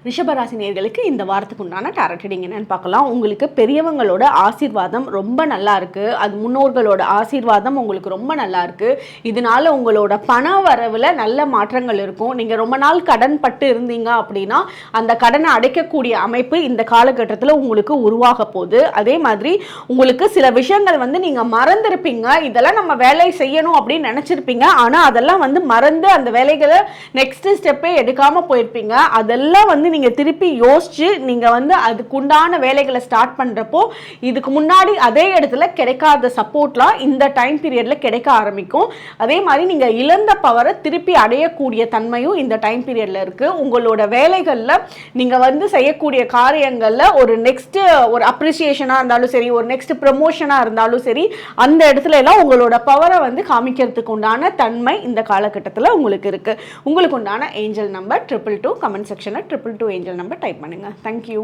ரிஷபராசி நேயர்களுக்கு இந்த வாரத்துக்கு உண்டான டாரட் ரீடிங் என்னன்னு பார்க்கலாம். உங்களுக்கு பெரியவங்களோட ஆசீர்வாதம் ரொம்ப நல்லா இருக்கு. அது முன்னோர்களோட ஆசீர்வாதம் உங்களுக்கு ரொம்ப நல்லா இருக்கு. இதனால உங்களோட பண வரவுல நல்ல மாற்றங்கள் இருக்கும். நீங்க ரொம்ப நாள் கடன் பட்டு இருந்தீங்க அப்படின்னா அந்த கடனை அடைக்கக்கூடிய அமைப்பு இந்த காலகட்டத்தில் உங்களுக்கு உருவாக போகுது. அதே மாதிரி உங்களுக்கு சில விஷயங்கள் நீங்க மறந்துருப்பீங்க. இதெல்லாம் நம்ம வேலை செய்யணும் அப்படின்னு நினைச்சிருப்பீங்க. ஆனா அதெல்லாம் மறந்து அந்த வேலைகளை நெக்ஸ்ட் ஸ்டெப்பே எடுக்காம போயிருப்பீங்க. அதெல்லாம் நீங்க திருப்பி யோசிச்சு நீங்க அதுக்குண்டான வேலைகளை ஸ்டார்ட் பண்றப்போ இதுக்கு முன்னாடி அதே இடத்துல கிடைக்காத சப்போர்ட்லாம் இந்த டைம் பீரியட்ல கிடைக்க ஆரம்பிக்கும். அதே மாதிரி நீங்க இழந்த பவரை திருப்பி அடையக்கூடிய தன்மையும் இந்த டைம் பீரியட்ல இருக்கு. உங்களோட வேலைகள்ல நீங்க செய்யக்கூடிய காரியங்கள்ல ஒரு நெக்ஸ்ட் ஒரு அப்ரிசியேஷனா இருந்தாலும் சரி, ஒரு நெக்ஸ்ட் ப்ரமோஷனா இருந்தாலும் சரி, அந்த இடத்துல எல்லாம் உங்களோட பவரை காமிக்கிறதுக்கு உண்டான தன்மை இந்த காலகட்டத்தில் உங்களுக்கு இருக்கு. உங்களுக்கு உண்டான ஏஞ்சல் நம்பர் 222. கமெண்ட் செக்ஷன்ல 222 ஏஞ்சல் நம்பர் டைப் பண்ணுங்க. தேங்க்யூ.